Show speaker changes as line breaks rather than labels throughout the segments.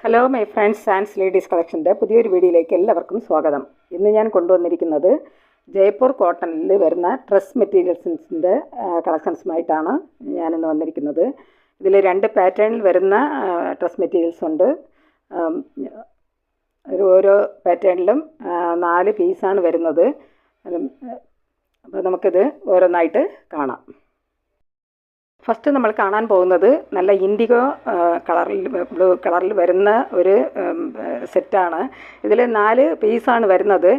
Hello my friends Sans ladies കളക്ഷൻ്റെ പുതിയൊരു വീഡിയോയിലേക്ക് എല്ലാവർക്കും സ്വാഗതം. ഇന്ന് ഞാൻ കൊണ്ടുവന്നിരിക്കുന്നത് ജയ്പൂർ കോട്ടണിൽ വരുന്ന ഡ്രസ് മെറ്റീരിയൽസിൻ്റെ കളക്ഷൻസുമായിട്ടാണ് ഞാനിന്ന് വന്നിരിക്കുന്നത്. ഇതിൽ 2 പാറ്റേണിൽ വരുന്ന ഡ്രസ് മെറ്റീരിയൽസ് ഉണ്ട്. ഓരോ പാറ്റേണിലും 4 പീസാണ് വരുന്നത്. അപ്പോൾ നമുക്കിത് ഓരോന്നായിട്ട് കാണാം. ഫസ്റ്റ് നമ്മൾ കാണാൻ പോകുന്നത് നല്ല ഇൻഡിഗോ കളറിൽ ബ്ലൂ കളറിൽ വരുന്ന ഒരു സെറ്റാണ്. ഇതിൽ 4 പീസാണ് വരുന്നത്.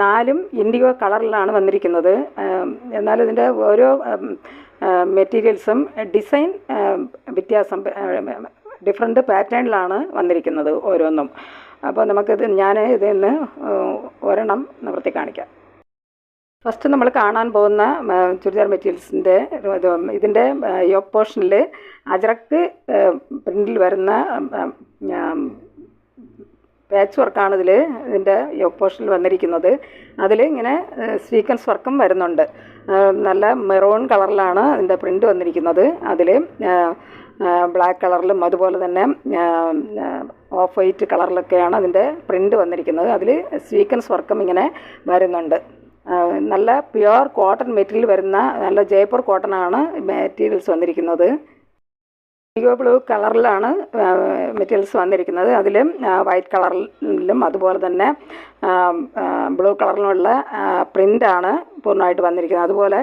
4ഉം ഇൻഡിഗോ കളറിലാണ് വന്നിരിക്കുന്നത്. എന്നാൽ ഇതിൻ്റെ ഓരോ മെറ്റീരിയൽസും ഡിസൈൻ വ്യത്യാസം ഡിഫറെൻറ്റ് പാറ്റേണിലാണ് വന്നിരിക്കുന്നത് ഓരോന്നും. അപ്പോൾ ഞാൻ ഇതിന്ന് ഒരെണ്ണം നിവർത്തി കാണിക്കാം. ഫസ്റ്റ് നമ്മൾ കാണാൻ പോകുന്ന ചുരിദാർ മെറ്റീരിയൽസിൻ്റെ ഇതിൻ്റെ യോക്ക് പോർഷനിൽ അജ്രക്ക് പ്രിൻറ്റിൽ വരുന്ന പാച്ച് വർക്കാണ് ഇതിൻ്റെ യോക്ക് പോർഷനിൽ വന്നിരിക്കുന്നത്. അതിൽ ഇങ്ങനെ സ്വീക്വൻസ് വർക്കും വരുന്നുണ്ട്. നല്ല മെറൂൺ കളറിലാണ് ഇതിൻ്റെ പ്രിൻ്റ് വന്നിരിക്കുന്നത്. അതിൽ ബ്ലാക്ക് കളറിലും അതുപോലെ തന്നെ ഓഫ് വൈറ്റ് കളറിലൊക്കെയാണ് അതിൻ്റെ പ്രിൻ്റ് വന്നിരിക്കുന്നത്. അതിൽ സ്വീക്വൻസ് വർക്കും ഇങ്ങനെ വരുന്നുണ്ട്. നല്ല പ്യുവർ കോട്ടൺ മെറ്റീരിയൽ വരുന്ന നല്ല ജയ്പൂർ കോട്ടനാണ് മെറ്റീരിയൽസ് വന്നിരിക്കുന്നത്. ഇൻഡിഗോ ബ്ലൂ കളറിലാണ് മെറ്റീരിയൽസ് വന്നിരിക്കുന്നത്. അതിൽ വൈറ്റ് കളറിലും അതുപോലെ തന്നെ ബ്ലൂ കളറിലുള്ള പ്രിൻ്റാണ് പൂർണ്ണമായിട്ട് വന്നിരിക്കുന്നത്. അതുപോലെ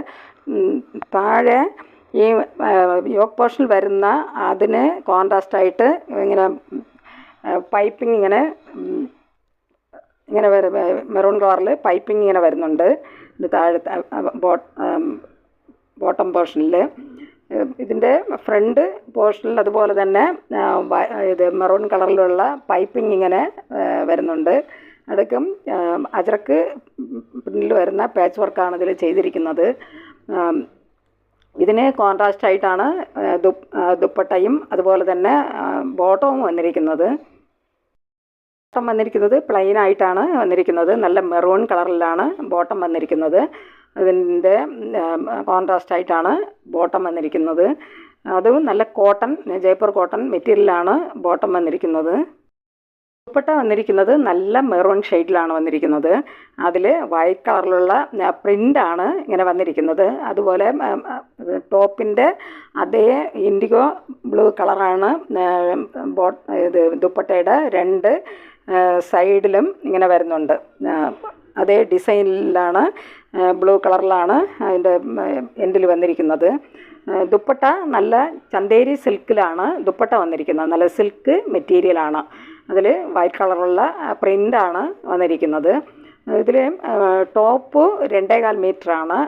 താഴെ ഈ യോക്ക് പോർഷനിൽ വരുന്ന അതിന് കോൺട്രാസ്റ്റായിട്ട് ഇങ്ങനെ പൈപ്പിംഗ് ഇങ്ങനെ മെറൂൺ കളറിൽ പൈപ്പിംഗ് ഇങ്ങനെ വരുന്നുണ്ട്. ഇത് താഴത്തെ ബോട്ടം പോർഷനിൽ ഇതിൻ്റെ ഫ്രണ്ട് പോർഷനിൽ അതുപോലെ തന്നെ ഇത് മെറൂൺ കളറിലുള്ള പൈപ്പിംഗ് ഇങ്ങനെ വരുന്നുണ്ട്. അടുക്കും അജ്രക്ക് പ്രിന്റിൽ വരുന്ന പാച്ച് വർക്കാണ് ഇതിൽ ചെയ്തിരിക്കുന്നത്. ഇതിന് കോൺട്രാസ്റ്റ് ആയിട്ടാണ് ദുപ്പട്ടയും അതുപോലെ തന്നെ ബോട്ടവും വന്നിരിക്കുന്നത്. ബോട്ടം വന്നിരിക്കുന്നത് പ്ലെയിൻ ആയിട്ടാണ് വന്നിരിക്കുന്നത്. നല്ല മെറൂൺ കളറിലാണ് ബോട്ടം വന്നിരിക്കുന്നത്. ഇതിൻ്റെ കോൺട്രാസ്റ്റ് ആയിട്ടാണ് ബോട്ടം വന്നിരിക്കുന്നത്. അതും നല്ല കോട്ടൺ ജയ്പൂർ കോട്ടൺ മെറ്റീരിയലാണ് ബോട്ടം വന്നിരിക്കുന്നത്. ദുപ്പട്ട വന്നിരിക്കുന്നത് നല്ല മെറൂൺ ഷെയ്ഡിലാണ് വന്നിരിക്കുന്നത്. അതിൽ വൈറ്റ് കളറിലുള്ള പ്രിൻ്റാണ് ഇങ്ങനെ വന്നിരിക്കുന്നത്. അതുപോലെ ടോപ്പിൻ്റെ അതേ ഇൻഡിഗോ ബ്ലൂ കളറാണ് ഇത് ദുപ്പട്ടയുടെ 2 സൈഡിലും ഇങ്ങനെ വരുന്നുണ്ട്. അതേ ഡിസൈനിലാണ് ബ്ലൂ കളറിലാണ് അതിൻ്റെ എൻഡിൽ വന്നിരിക്കുന്നത്. ദുപ്പട്ട നല്ല ചന്തേരി സിൽക്കിലാണ് ദുപ്പട്ട വന്നിരിക്കുന്നത്. നല്ല സിൽക്ക് മെറ്റീരിയലാണ്. അതിൽ വൈറ്റ് കളറുള്ള പ്രിൻ്റാണ് വന്നിരിക്കുന്നത്. ഇതിൽ ടോപ്പ് 2.25 മീറ്ററാണ്.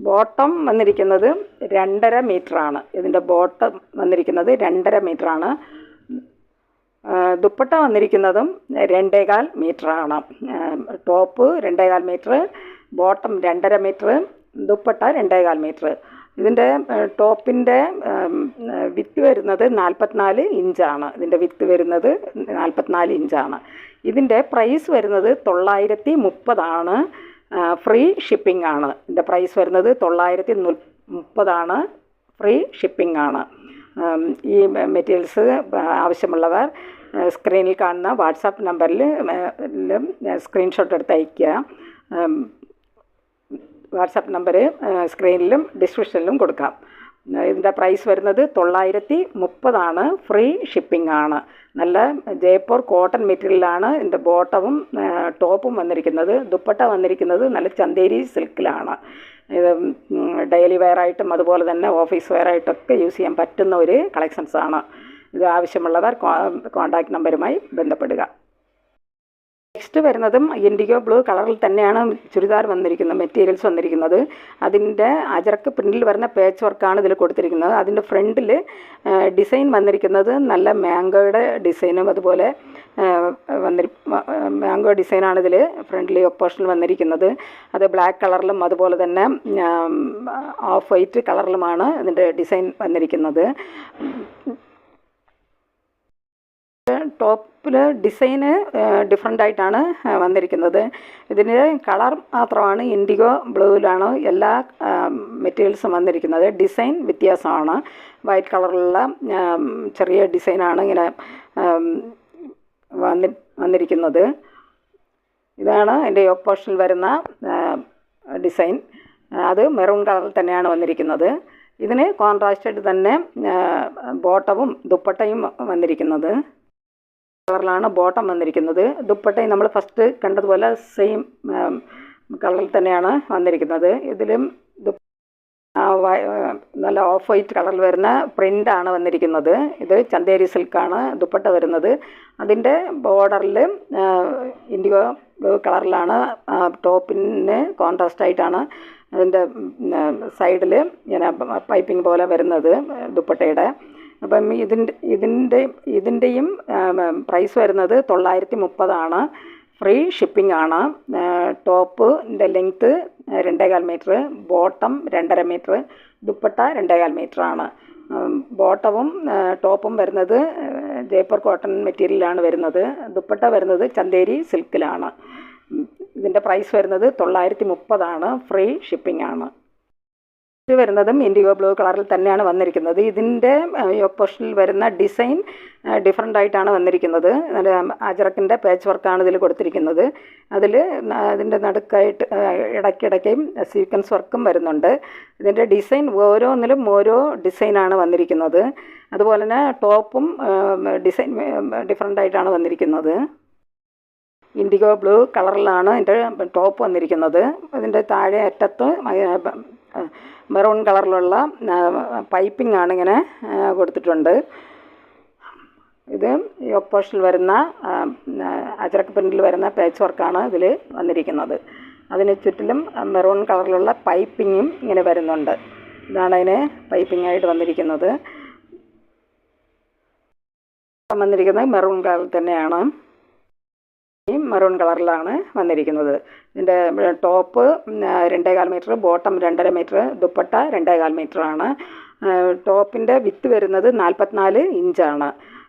ബോട്ടം വന്നിരിക്കുന്നത് 2.5 മീറ്ററാണ്. ഇതിൻ്റെ ബോട്ടം വന്നിരിക്കുന്നത് 2.5 മീറ്ററാണ്. ദുപ്പട്ട വന്നിരിക്കുന്നതും 2.25 മീറ്ററാണ്. Top 2.25 metre, bottom 2.5 metre, dupatta 2.25 metre. ഇതിൻ്റെ ടോപ്പിൻ്റെ വിത്ത് വരുന്നത് 44 ഇഞ്ചാണ്. ഇതിൻ്റെ വിത്ത് വരുന്നത് 44 ഇഞ്ചാണ്. ഇതിൻ്റെ പ്രൈസ് വരുന്നത് 930 ഫ്രീ ഷിപ്പിംഗ് ആണ്. ഇതിൻ്റെ പ്രൈസ് വരുന്നത് 930 ആണ്. ഫ്രീ ഷിപ്പിംഗ് ആണ്. ഈ മെറ്റീരിയൽസ് ആവശ്യമുള്ളവർ സ്ക്രീനിൽ കാണുന്ന വാട്സാപ്പ് നമ്പറിൽ സ്ക്രീൻഷോട്ട് എടുത്ത് അയയ്ക്കുക. വാട്സാപ്പ് നമ്പർ സ്ക്രീനിലും ഡിസ്ക്രിപ്ഷനിലും കൊടുക്കാം. ഇതിൻ്റെ പ്രൈസ് വരുന്നത് 930 ഫ്രീ ഷിപ്പിംഗ് ആണ്. നല്ല ജയ്പൂർ കോട്ടൺ മെറ്റീരിയലാണ് ഇതിൻ്റെ ബോട്ടവും ടോപ്പും വന്നിരിക്കുന്നത്. ദുപ്പട്ട വന്നിരിക്കുന്നത് നല്ല ചന്തേരി സിൽക്കിലാണ്. ഇത് ഡെയിലി വെയറായിട്ടും അതുപോലെ തന്നെ ഓഫീസ് വെയറായിട്ടൊക്കെ യൂസ് ചെയ്യാൻ പറ്റുന്ന ഒരു കളക്ഷൻസാണ്. ഇത് ആവശ്യമുള്ളവർ കോൺടാക്റ്റ് നമ്പറുമായി ബന്ധപ്പെടുക. നെക്സ്റ്റ് വരുന്നതും ഇൻഡിഗോ ബ്ലൂ കളറിൽ തന്നെയാണ് ചുരിദാർ വന്നിരിക്കുന്നത്, മെറ്റീരിയൽസ് വന്നിരിക്കുന്നത്. അതിൻ്റെ അജ്രക്ക് പ്രിൻറ്റിൽ വരുന്ന പേച്ച് വർക്കാണ് ഇതിൽ കൊടുത്തിരിക്കുന്നത്. അതിൻ്റെ ഫ്രണ്ടിൽ ഡിസൈൻ വന്നിരിക്കുന്നത് നല്ല മാംഗോയുടെ ഡിസൈനും അതുപോലെ മാംഗോ ഡിസൈനാണ് ഇതിൽ ഫ്രണ്ടിൽ യോക്ക് പോർഷനിൽ വന്നിരിക്കുന്നത്. അത് ബ്ലാക്ക് കളറിലും അതുപോലെ തന്നെ ഓഫ് വൈറ്റ് കളറിലുമാണ് ഇതിൻ്റെ ഡിസൈൻ വന്നിരിക്കുന്നത്. ടോപ്പിൽ ഡിസൈന് ഡിഫറെൻ്റ് ആയിട്ടാണ് വന്നിരിക്കുന്നത്. ഇതിന് കളർ മാത്രമാണ് ഇൻഡിഗോ ബ്ലൂവിലാണ് എല്ലാ മെറ്റീരിയൽസും വന്നിരിക്കുന്നത്. ഡിസൈൻ വ്യത്യാസമാണ്. വൈറ്റ് കളറിലുള്ള ചെറിയ ഡിസൈനാണ് ഇങ്ങനെ വന്നിരിക്കുന്നത്. ഇതാണ് എൻ്റെ യോക്ക് പോർഷനിൽ വരുന്ന ഡിസൈൻ. അത് മെറൂൺ കളറിൽ തന്നെയാണ് വന്നിരിക്കുന്നത്. ഇതിന് കോൺട്രാസ്റ്റഡ് തന്നെ ബോട്ടവും ദുപ്പട്ടയും വന്നിരിക്കുന്നത്. കളറിലാണ് ബോട്ടം വന്നിരിക്കുന്നത്. ദുപ്പട്ടയും നമ്മൾ ഫസ്റ്റ് കണ്ടതുപോലെ സെയിം കളറിൽ തന്നെയാണ് വന്നിരിക്കുന്നത്. ഇതിലും നല്ല ഓഫ് വൈറ്റ് കളറിൽ വരുന്ന പ്രിൻ്റാണ് വന്നിരിക്കുന്നത്. ഇത് ചന്തേരി സിൽക്കാണ് ദുപ്പട്ട വരുന്നത്. അതിൻ്റെ ബോർഡറിൽ ഇൻഡിഗോ ബ്ലൂ കളറിലാണ്. ടോപ്പിന് കോൺട്രാസ്റ്റായിട്ടാണ് അതിൻ്റെ സൈഡിൽ ഇങ്ങനെ പൈപ്പിംഗ് പോലെ വരുന്നത് ദുപ്പട്ടയുടെ. അപ്പം ഇതിൻ്റെയും പ്രൈസ് വരുന്നത് 930 ഫ്രീ ഷിപ്പിംഗ് ആണ്. ടോപ്പിൻ്റെ length 2.25 metre, bottom 2.5 metre, dupatta 2.25 metre ആണ്. ബോട്ടവും ടോപ്പും വരുന്നത് ജയ്പൂർ കോട്ടൺ മെറ്റീരിയലാണ് വരുന്നത്. ദുപ്പട്ട വരുന്നത് ചന്തേരി സിൽക്കിലാണ്. ഇതിൻ്റെ പ്രൈസ് വരുന്നത് 930 ഫ്രീ ഷിപ്പിംഗ് ആണ്. ഇത് വരുന്നതും ഇൻഡിഗോ ബ്ലൂ കളറിൽ തന്നെയാണ് വന്നിരിക്കുന്നത്. ഇതിൻ്റെ യോക്ക് പോർഷനിൽ വരുന്ന ഡിസൈൻ ഡിഫറെൻ്റ് ആയിട്ടാണ് വന്നിരിക്കുന്നത്. അജറക്കിൻ്റെ പാച്ച് വർക്കാണ് ഇതിൽ കൊടുത്തിരിക്കുന്നത്. ഇതിൻ്റെ നടുക്കായിട്ട് ഇടയ്ക്കിടയ്ക്കും സീക്വൻസ് വർക്കും വരുന്നുണ്ട്. ഇതിൻ്റെ ഡിസൈൻ ഓരോന്നിലും ഓരോ ഡിസൈനാണ് വന്നിരിക്കുന്നത്. അതുപോലെ തന്നെ ടോപ്പും ഡിസൈൻ ഡിഫറെൻ്റ് ആയിട്ടാണ് വന്നിരിക്കുന്നത്. ഇൻഡിഗോ ബ്ലൂ കളറിലാണ് ഇതിൻ്റെ ടോപ്പ് വന്നിരിക്കുന്നത്. ഇതിൻ്റെ താഴെ അറ്റത്ത് മെറൂൺ കളറിലുള്ള പൈപ്പിംഗ് ആണ് ഇങ്ങനെ കൊടുത്തിട്ടുണ്ട്. ഇത് യോക്ക് പോർഷനിൽ വരുന്ന അജറക്ക് പ്രിൻറ്റിൽ വരുന്ന പാച്ച് വർക്കാണ് ഇതിൽ വന്നിരിക്കുന്നത്. അതിന് ചുറ്റിലും മെറൂൺ കളറിലുള്ള പൈപ്പിങ്ങും ഇങ്ങനെ വരുന്നുണ്ട്. ഇതാണ് അതിന് പൈപ്പിംഗ് ആയിട്ട് വന്നിരിക്കുന്നത്. മെറൂൺ കളറിൽ തന്നെയാണ്. മെറൂൺ കളറിലാണ് വന്നിരിക്കുന്നത്. ഇതിൻ്റെ top 2.25 metre, bottom 2.5 metre, dupatta 2.25 metre ആണ്. ടോപ്പിൻ്റെ വിത്ത് വരുന്നത് 44 ഇഞ്ചാണ്.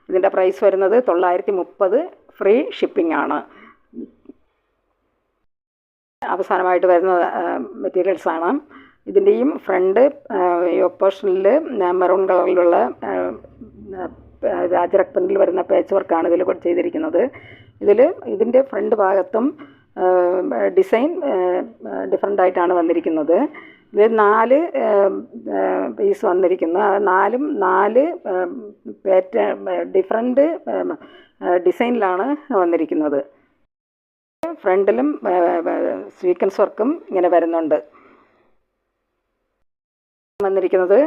ഇതിൻ്റെ പ്രൈസ് വരുന്നത് 930 ഫ്രീ ഷിപ്പിംഗ് ആണ്. അവസാനമായിട്ട് വരുന്ന മെറ്റീരിയൽസാണ്. ഇതിൻ്റെയും ഫ്രണ്ട് യോക്ക് പോർഷനിൽ മെറൂൺ കളറിലുള്ള അജറക് പ്രിൻറ്റിൽ വരുന്ന പാച്ച് വർക്കാണ് ഇതിൽ ചെയ്തിരിക്കുന്നത്. ഇതിൻ്റെ ഫ്രണ്ട് ഭാഗത്തും ഡിസൈൻ ഡിഫറെൻ്റ് ആയിട്ടാണ് വന്നിരിക്കുന്നത്. ഇത് 4 പീസ് വന്നിരിക്കുന്നു. അത് 4 ഡിഫറെൻ്റ് ഡിസൈനിലാണ് വന്നിരിക്കുന്നത്. ഫ്രണ്ടിലും സ്വീക്വൻസ് വർക്കും ഇങ്ങനെ വരുന്നുണ്ട്. വന്നിരിക്കുന്നത്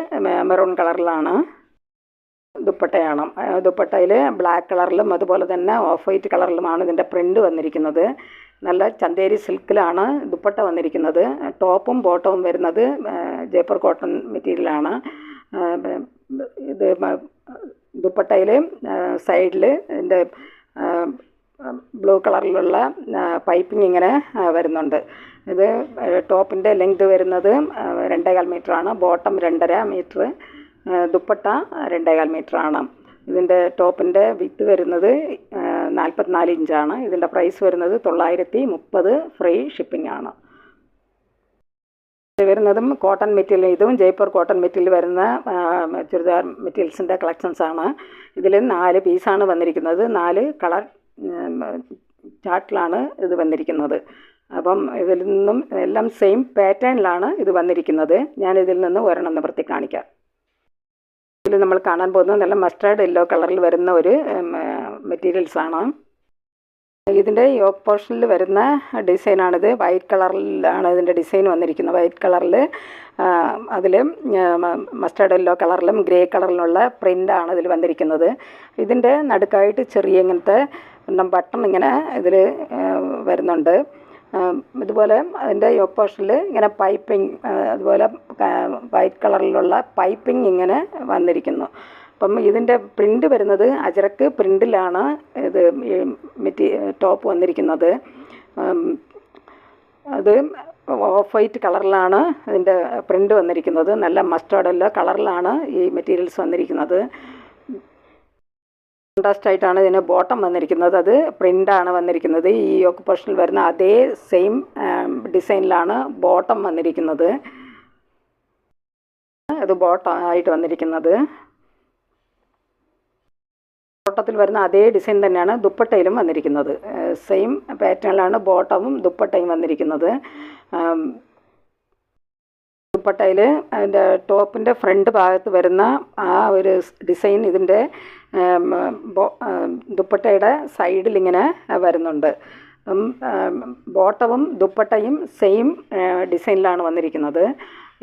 മെറൂൺ കളറിലാണ്. ദുപ്പട്ടയാണ്. ദുപ്പട്ടയിൽ ബ്ലാക്ക് കളറിലും അതുപോലെ തന്നെ ഓഫ് വൈറ്റ് കളറിലുമാണ് ഇതിൻ്റെ പ്രിൻ്റ് വന്നിരിക്കുന്നത്. നല്ല ചന്തേരി സിൽക്കിലാണ് ദുപ്പട്ട വന്നിരിക്കുന്നത്. ടോപ്പും ബോട്ടവും വരുന്നത് ജയ്പൂർ കോട്ടൺ മെറ്റീരിയലാണ്. ഇത് ദുപ്പട്ടയിൽ സൈഡിൽ ഇതിൻ്റെ ബ്ലൂ കളറിലുള്ള പൈപ്പിംഗ് ഇങ്ങനെ വരുന്നുണ്ട്. ഇത് ടോപ്പിൻ്റെ ലെങ്ത് വരുന്നത് 2.25 മീറ്റർ ആണ്. ബോട്ടം 2.5 മീറ്റർ, ദുപ്പട്ട 2.25 മീറ്റർ ആണ്. ഇതിൻ്റെ ടോപ്പിൻ്റെ വിത്ത് വരുന്നത് 44 ഇഞ്ചാണ്. ഇതിൻ്റെ പ്രൈസ് വരുന്നത് 930 ഫ്രീ ഷിപ്പിംഗ് ആണ്. വരുന്നതും കോട്ടൺ മെറ്റീരിയൽ. ഇതും ജയ്പൂർ കോട്ടൺ മെറ്റീരിയൽ വരുന്ന ചുരിദാർ മെറ്റീരിയൽസിൻ്റെ കളക്ഷൻസാണ്. ഇതിൽ 4 പീസാണ് വന്നിരിക്കുന്നത്. 4 കളർ ചാർട്ടിലാണ് ഇത് വന്നിരിക്കുന്നത്. അപ്പം ഇതിൽ നിന്നും എല്ലാം സെയിം പാറ്റേണിലാണ് ഇത് വന്നിരിക്കുന്നത്. ഞാനിതിൽ നിന്ന് ഒരെണ്ണം നിവർത്തി കാണിക്കാം. ഇതിൽ നമ്മൾ കാണാൻ പോകുന്നത് നല്ല മസ്റ്റേർഡ് യെല്ലോ കളറിൽ വരുന്ന ഒരു മെറ്റീരിയൽസാണ്. ഇതിൻ്റെ യോക്ക് പോർഷനിൽ വരുന്ന ഡിസൈനാണിത്. വൈറ്റ് കളറിലാണ് ഇതിൻ്റെ ഡിസൈൻ വന്നിരിക്കുന്നത്. വൈറ്റ് കളറിൽ അതിൽ മസ്റ്റേർഡ് യെല്ലോ കളറിലും ഗ്രേ കളറിലുള്ള പ്രിൻ്റാണ് ഇതിൽ വന്നിരിക്കുന്നത്. ഇതിൻ്റെ നടുക്കായിട്ട് ചെറിയ ഇങ്ങനത്തെ ബട്ടൺ ഇങ്ങനെ ഇതിൽ വരുന്നുണ്ട്. ഇതുപോലെ അതിൻ്റെ യോക്ക് പോർഷനിൽ ഇങ്ങനെ പൈപ്പിംഗ്, അതുപോലെ വൈറ്റ് കളറിലുള്ള പൈപ്പിംഗ് ഇങ്ങനെ വന്നിരിക്കുന്നു. അപ്പം ഇതിൻ്റെ പ്രിൻ്റ് വരുന്നത് അജറക്ക് പ്രിൻ്റിലാണ് ഇത് ടോപ്പ് വന്നിരിക്കുന്നത്. അത് ഓഫ് വൈറ്റ് കളറിലാണ് ഇതിൻ്റെ പ്രിൻ്റ് വന്നിരിക്കുന്നത്. നല്ല മസ്റ്റേർഡ് യെല്ലോ കളറിലാണ് ഈ മെറ്റീരിയൽസ് വന്നിരിക്കുന്നത്. കോൺട്രാസ്റ്റ് ആയിട്ടാണ് ഇതിന് ബോട്ടം വന്നിരിക്കുന്നത്. അത് പ്രിൻ്റാണ് വന്നിരിക്കുന്നത്. ഈ യോക്ക് പോർഷനിൽ വരുന്ന അതേ സെയിം ഡിസൈനിലാണ് ബോട്ടം വന്നിരിക്കുന്നത്. അത് ബോട്ടം ആയിട്ട് വന്നിരിക്കുന്നത്. ബോട്ടത്തിൽ വരുന്ന അതേ ഡിസൈൻ തന്നെയാണ് ദുപ്പട്ടയിലും വന്നിരിക്കുന്നത്. സെയിം പാറ്റേണിലാണ് ബോട്ടവും ദുപ്പട്ടയും വന്നിരിക്കുന്നത്. ദുപ്പട്ടയിൽ അതിൻ്റെ ടോപ്പിൻ്റെ ഫ്രണ്ട് ഭാഗത്ത് വരുന്ന ആ ഒരു ഡിസൈൻ ഇതിൻ്റെ ദുപ്പട്ടയുടെ സൈഡിൽ ഇങ്ങനെ വരുന്നുണ്ട്. ബോട്ടവും ദുപ്പട്ടയും സെയിം ഡിസൈനിലാണ് വന്നിരിക്കുന്നത്.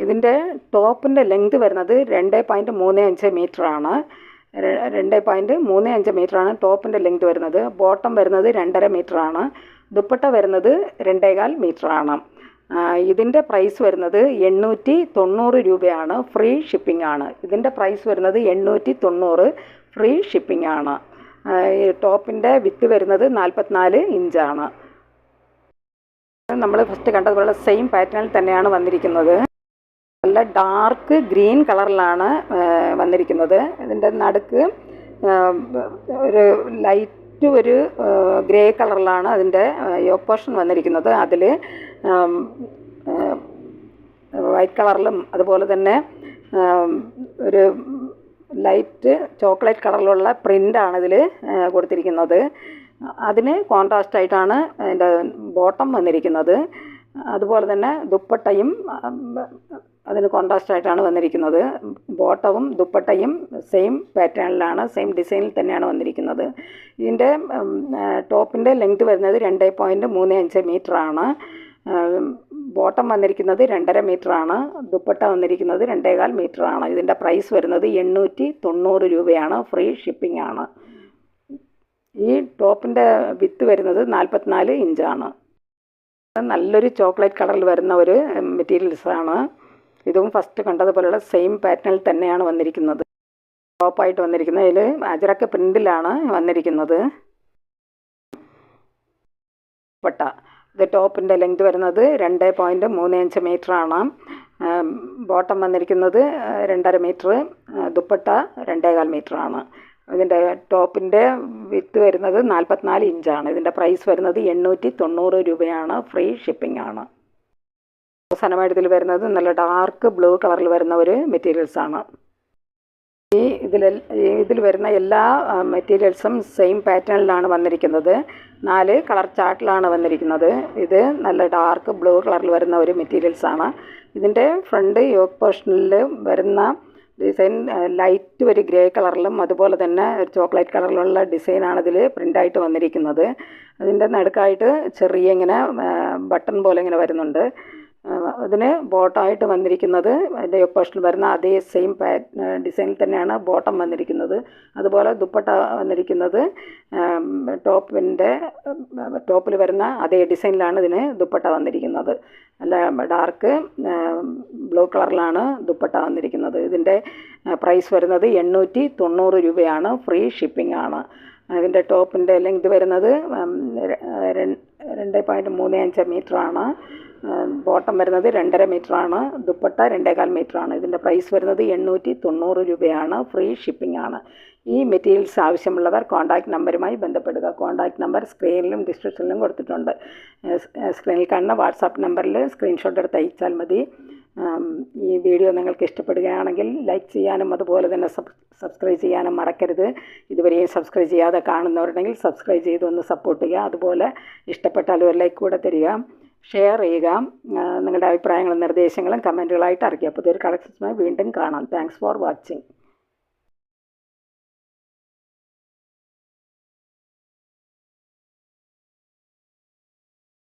ഇതിൻ്റെ ടോപ്പിൻ്റെ ലെങ്ത് വരുന്നത് 2.35 മീറ്ററാണ്. 2.35 മീറ്ററാണ് ടോപ്പിൻ്റെ ലെങ്ത് വരുന്നത്. ബോട്ടം വരുന്നത് 2.5 മീറ്ററാണ്. ദുപ്പട്ട വരുന്നത് 2.25 മീറ്ററാണ്. ഇതിൻ്റെ പ്രൈസ് വരുന്നത് 890 രൂപയാണ്. ഫ്രീ ഷിപ്പിംഗ് ആണ്. ഇതിൻ്റെ പ്രൈസ് വരുന്നത് 890, ഫ്രീ ഷിപ്പിംഗ് ആണ്. ഈ ടോപ്പിൻ്റെ വിത്ത് വരുന്നത് 44 ഇഞ്ചാണ്. നമ്മൾ ഫസ്റ്റ് കണ്ടതുപോലെ സെയിം പാറ്റേണിൽ തന്നെയാണ് വന്നിരിക്കുന്നത്. നല്ല ഡാർക്ക് ഗ്രീൻ കളറിലാണ് വന്നിരിക്കുന്നത്. ഇതിൻ്റെ നടുക്ക് ഒരു ലൈറ്റ് ഒരു ഗ്രേ കളറിലാണ് അതിൻ്റെ യോക്ക് പോർഷൻ വന്നിരിക്കുന്നത്. അതിൽ വൈറ്റ് കളറിലും അതുപോലെ തന്നെ ഒരു ലൈറ്റ് ചോക്ലേറ്റ് കളറിലുള്ള പ്രിൻ്റാണ് ഇതിൽ കൊടുത്തിരിക്കുന്നത്. അതിന് കോൺട്രാസ്റ്റായിട്ടാണ് അതിൻ്റെ ബോട്ടം വന്നിരിക്കുന്നത്. അതുപോലെ തന്നെ ദുപ്പട്ടയും അതിന് കോൺട്രാസ്റ്റായിട്ടാണ് വന്നിരിക്കുന്നത്. ബോട്ടവും ദുപ്പട്ടയും സെയിം പാറ്റേണിലാണ്, സെയിം ഡിസൈനിൽ തന്നെയാണ് വന്നിരിക്കുന്നത്. ഇതിൻ്റെ ടോപ്പിൻ്റെ ലെങ്ത് വരുന്നത് 2.35 മീറ്ററാണ്. ബോട്ടം വന്നിരിക്കുന്നത് 2.5 മീറ്ററാണ്. ദുപ്പട്ട വന്നിരിക്കുന്നത് 2.25 മീറ്ററാണ്. ഇതിൻ്റെ പ്രൈസ് വരുന്നത് 890 രൂപയാണ്. ഫ്രീ ഷിപ്പിംഗ് ആണ്. ഈ ടോപ്പിൻ്റെ വിത്ത് വരുന്നത് 44 ഇഞ്ചാണ്. നല്ലൊരു ചോക്ലേറ്റ് കളറിൽ വരുന്ന ഒരു മെറ്റീരിയൽസാണ്. ഇതും ഫസ്റ്റ് കണ്ടതുപോലെയുള്ള സെയിം പാറ്റേണിൽ തന്നെയാണ് വന്നിരിക്കുന്നത്. ടോപ്പായിട്ട് വന്നിരിക്കുന്നത് ഇതിൽ അജറക്ക് പ്രിൻറ്റിലാണ് വന്നിരിക്കുന്നത്. ദുപ്പട്ട ഇത് ടോപ്പിൻ്റെ ലെങ്ത് വരുന്നത് 2.35 മീറ്ററാണ്. ബോട്ടം വന്നിരിക്കുന്നത് 2.5 മീറ്റർ. ദുപ്പട്ട 2.25 മീറ്ററാണ്. ഇതിൻ്റെ ടോപ്പിൻ്റെ വിത്ത് വരുന്നത് 44 ഇഞ്ചാണ്. ഇതിൻ്റെ പ്രൈസ് വരുന്നത് 890 രൂപയാണ്. ഫ്രീ ഷിപ്പിംഗ് ആണ്. അവസാനമായിട്ട് ഇതിൽ വരുന്നത് നല്ല ഡാർക്ക് ബ്ലൂ കളറിൽ വരുന്ന ഒരു മെറ്റീരിയൽസാണ്. ഇതിൽ വരുന്ന എല്ലാ മെറ്റീരിയൽസും സെയിം പാറ്റേണിലാണ് വന്നിരിക്കുന്നത്. 4 കളർ ചാർട്ടിലാണ് വന്നിരിക്കുന്നത്. ഇത് നല്ല ഡാർക്ക് ബ്ലൂ കളറിൽ വരുന്ന ഒരു മെറ്റീരിയൽസാണ്. ഇതിൻ്റെ ഫ്രണ്ട് യോക്ക് പോർഷനിൽ വരുന്ന ഡിസൈൻ ലൈറ്റ് ഒരു ഗ്രേ കളറിലും അതുപോലെ തന്നെ ഒരു ചോക്ലേറ്റ് കളറിലുള്ള ഡിസൈനാണ് ഇതിൽ പ്രിൻ്റായിട്ട് വന്നിരിക്കുന്നത്. അതിൻ്റെ നടുക്കായിട്ട് ചെറിയ ഇങ്ങനെ ബട്ടൺ പോലെ ഇങ്ങനെ വരുന്നുണ്ട്. അതിന് ബോട്ടമായിട്ട് വന്നിരിക്കുന്നത് അതിൻ്റെ യോക്ക് പോർഷനിൽ വരുന്ന അതേ സെയിം ഡിസൈനിൽ തന്നെയാണ് ബോട്ടം വന്നിരിക്കുന്നത്. അതുപോലെ ദുപ്പട്ട വന്നിരിക്കുന്നത് ടോപ്പിൽ വരുന്ന അതേ ഡിസൈനിലാണ് ഇതിന് ദുപ്പട്ട വന്നിരിക്കുന്നത്. നല്ല ഡാർക്ക് ബ്ലൂ കളറിലാണ് ദുപ്പട്ട വന്നിരിക്കുന്നത്. ഇതിൻ്റെ പ്രൈസ് വരുന്നത് 890 രൂപയാണ്. ഫ്രീ ഷിപ്പിംഗ് ആണ്. ഇതിൻ്റെ ടോപ്പിൻ്റെ ലെങ്ത് വരുന്നത് 2.35 മീറ്ററാണ്. ബോട്ടം വരുന്നത് 2.5 മീറ്ററാണ്. ദുപ്പട്ട 2.25 മീറ്ററാണ്. ഇതിൻ്റെ പ്രൈസ് വരുന്നത് 890 രൂപയാണ്. ഫ്രീ ഷിപ്പിംഗ് ആണ്. ഈ മെറ്റീരിയൽസ് ആവശ്യമുള്ളവർ കോൺടാക്റ്റ് നമ്പറുമായി ബന്ധപ്പെടുക. കോൺടാക്റ്റ് നമ്പർ സ്ക്രീനിലും ഡിസ്ക്രിപ്ഷനിലും കൊടുത്തിട്ടുണ്ട്. സ്ക്രീനിൽ കാണുന്ന വാട്സാപ്പ് നമ്പറിൽ സ്ക്രീൻഷോട്ട് എടുത്ത് അയച്ചാൽ മതി. ഈ വീഡിയോ നിങ്ങൾക്ക് ഇഷ്ടപ്പെടുകയാണെങ്കിൽ ലൈക്ക് ചെയ്യാനും അതുപോലെ തന്നെ സബ്സ്ക്രൈബ് ചെയ്യാനും മറക്കരുത്. ഇതുവരെയും സബ്സ്ക്രൈബ് ചെയ്യാതെ കാണുന്നവരുണ്ടെങ്കിൽ സബ്സ്ക്രൈബ് ചെയ്തൊന്ന് സപ്പോർട്ട് ചെയ്യുക. അതുപോലെ ഇഷ്ടപ്പെട്ടാൽ ഒരു ലൈക്ക് കൂടെ തരിക. ഷെയർ ചെയ്യുക. നിങ്ങളുടെ അഭിപ്രായങ്ങളും നിർദ്ദേശങ്ങളും കമൻറ്റുകളായിട്ട് അറിയിക്കുക. പുതിയൊരു കളക്ഷൻസുമായി വീണ്ടും കാണാം. Thanks for watching.